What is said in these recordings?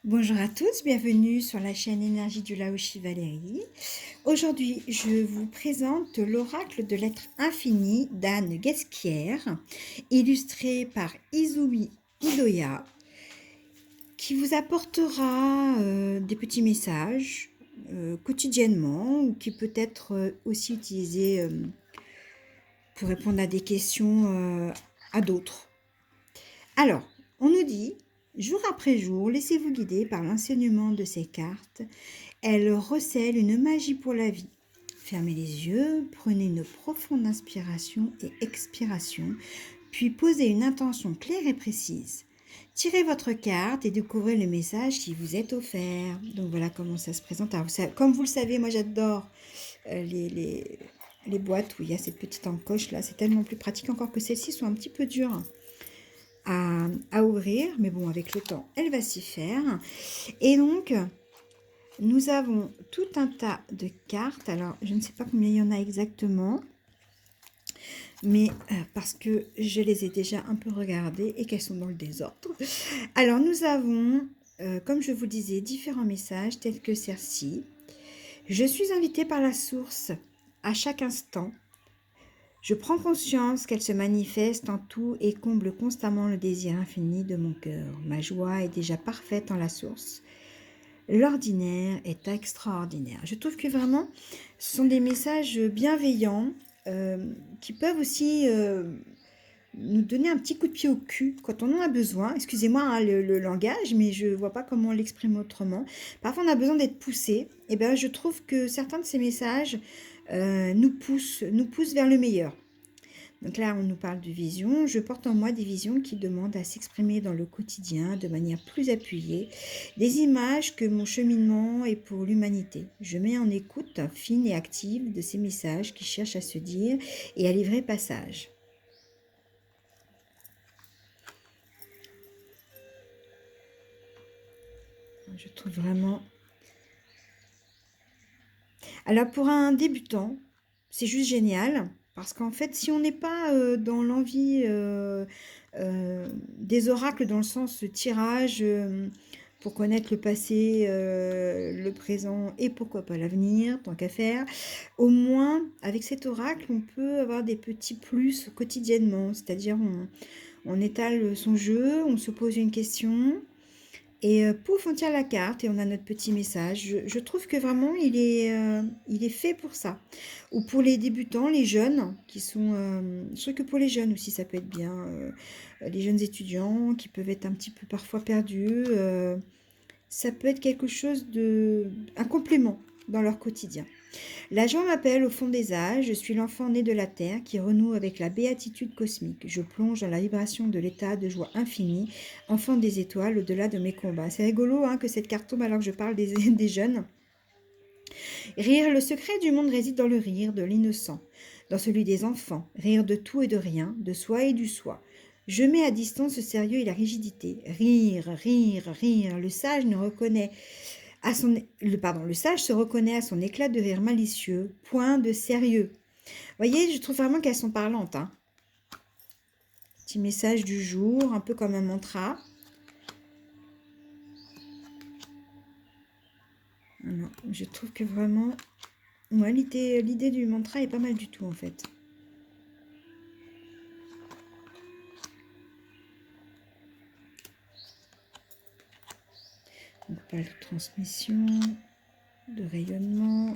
Bonjour à tous, bienvenue sur la chaîne Énergie du Laoshi Valérie. Aujourd'hui, je vous présente l'oracle de l'être infini d'Anne Guesquière, illustré par Izumi Idoya, qui vous apportera des petits messages quotidiennement ou qui peut être aussi utilisé pour répondre à des questions à d'autres. Alors, on nous dit, jour après jour, laissez-vous guider par l'enseignement de ces cartes. Elles recèlent une magie pour la vie. Fermez les yeux, prenez une profonde inspiration et expiration, puis posez une intention claire et précise. Tirez votre carte et découvrez le message qui vous est offert. Donc voilà comment ça se présente. Alors, comme vous le savez, moi j'adore les boîtes où il y a cette petite encoche là. C'est tellement plus pratique, encore que celles-ci sont un petit peu dures à ouvrir, mais bon, avec le temps, elle va s'y faire. Et donc, nous avons tout un tas de cartes. Alors, je ne sais pas combien il y en a exactement, mais parce que je les ai déjà un peu regardées et qu'elles sont dans le désordre. Alors, nous avons, comme je vous disais, différents messages tels que celle-ci. Je suis invitée par la source à chaque instant. Je prends conscience qu'elle se manifeste en tout et comble constamment le désir infini de mon cœur. Ma joie est déjà parfaite en la source. L'ordinaire est extraordinaire. Je trouve que vraiment, ce sont des messages bienveillants qui peuvent aussi nous donner un petit coup de pied au cul quand on en a besoin. Excusez-moi hein, le langage, mais je ne vois pas comment on l'exprime autrement. Parfois, on a besoin d'être poussé. Et ben, je trouve que certains de ces messages nous poussent vers le meilleur. Donc là, on nous parle de vision. Je porte en moi des visions qui demandent à s'exprimer dans le quotidien de manière plus appuyée, des images que mon cheminement est pour l'humanité. Je mets en écoute fine et active de ces messages qui cherchent à se dire et à livrer passage. Je trouve vraiment... Alors pour un débutant, c'est juste génial. Parce qu'en fait, si on n'est pas dans l'envie des oracles, dans le sens tirage pour connaître le passé, le présent et pourquoi pas l'avenir, tant qu'à faire, au moins avec cet oracle, on peut avoir des petits plus quotidiennement. C'est-à-dire, on étale son jeu, on se pose une question, et pouf, on tire la carte et on a notre petit message. Je trouve que vraiment, il est fait pour ça. Ou pour les débutants, les jeunes, qui sont... je trouve que pour les jeunes aussi, ça peut être bien. Les jeunes étudiants qui peuvent être un petit peu parfois perdus. Ça peut être quelque chose de... un complément dans leur quotidien. La joie m'appelle au fond des âges, je suis l'enfant né de la terre qui renoue avec la béatitude cosmique. Je plonge dans la vibration de l'état de joie infinie, enfant des étoiles au-delà de mes combats. C'est rigolo hein, que cette carte tombe alors que je parle des jeunes. Rire, le secret du monde réside dans le rire de l'innocent, dans celui des enfants, rire de tout et de rien, de soi et du soi. Je mets à distance le sérieux et la rigidité. Rire, rire, rire. Le sage ne reconnaît le sage se reconnaît à son éclat de rire malicieux, point de sérieux. Vous voyez, je trouve vraiment qu'elles sont parlantes. Hein. Petit message du jour, un peu comme un mantra. Non, je trouve que vraiment, ouais, l'idée du mantra est pas mal du tout en fait. On parle de transmission, de rayonnement,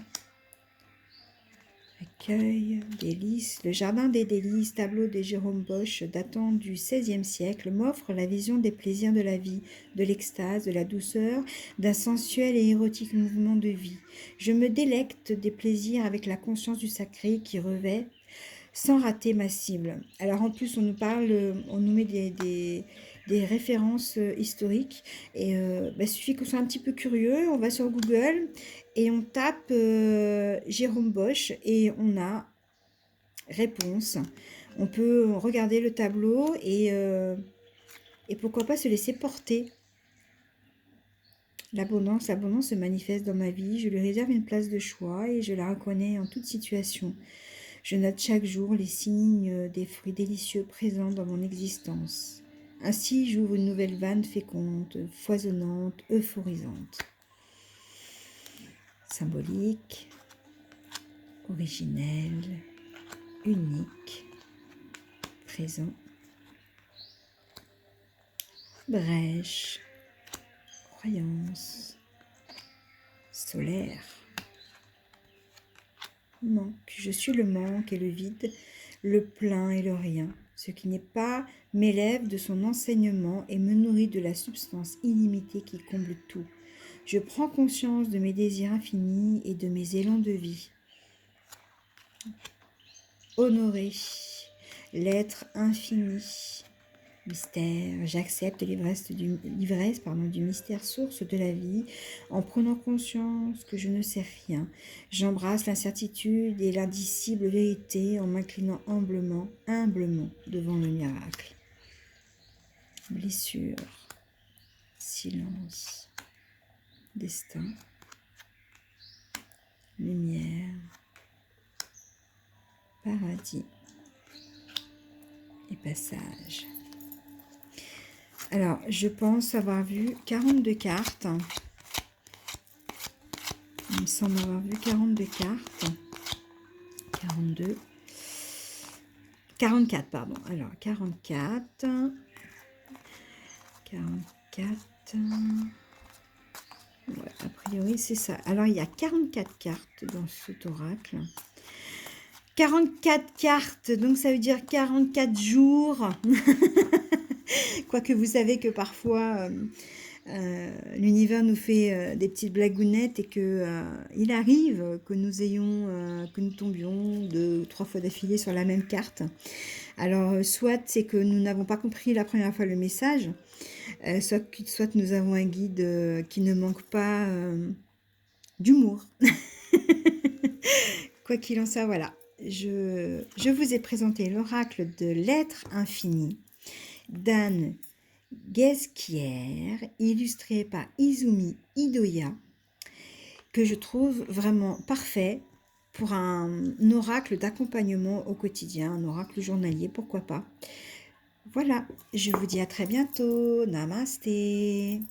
accueil, délices. Le jardin des délices, tableau de Jérôme Bosch, datant du XVIe siècle, m'offre la vision des plaisirs de la vie, de l'extase, de la douceur, d'un sensuel et érotique mouvement de vie. Je me délecte des plaisirs avec la conscience du sacré qui revêt sans rater ma cible. Alors en plus, on nous met des références historiques et il suffit qu'on soit un petit peu curieux, on va sur Google et on tape Jérôme Bosch et on a réponse. On peut regarder le tableau et pourquoi pas se laisser porter. L'abondance se manifeste dans ma vie, je lui réserve une place de choix et je la reconnais en toute situation. Je note chaque jour les signes des fruits délicieux présents dans mon existence. Ainsi j'ouvre une nouvelle vanne féconde, foisonnante, euphorisante. Symbolique, originel, unique, présent, brèche, croyance, solaire, manque. Je suis le manque et le vide, le plein et le rien. Ce qui n'est pas m'élève de son enseignement et me nourrit de la substance illimitée qui comble tout. Je prends conscience de mes désirs infinis et de mes élans de vie. Honorer l'être infini. Mystère, j'accepte l'ivresse du mystère source de la vie en prenant conscience que je ne sais rien. J'embrasse l'incertitude et l'indicible vérité en m'inclinant humblement devant le miracle. Blessure, silence, destin, lumière, paradis et passage. Alors, je pense avoir vu 42 cartes. Il me semble avoir vu 42 cartes. 42. 44, pardon. Alors, 44. 44. Ouais, a priori, c'est ça. Alors, il y a 44 cartes dans cet oracle. 44 cartes, donc ça veut dire 44 jours. Quoique vous savez que parfois l'univers nous fait des petites blagounettes et que il arrive que nous tombions 2-3 fois d'affilée sur la même carte. Alors soit c'est que nous n'avons pas compris la première fois le message, soit nous avons un guide qui ne manque pas d'humour. Quoi qu'il en soit, voilà. Je vous ai présenté l'oracle de l'être infini d'Anne Guesquière, illustré par Izumi Idoya, que je trouve vraiment parfait pour un oracle d'accompagnement au quotidien, un oracle journalier, pourquoi pas. Voilà, je vous dis à très bientôt. Namasté.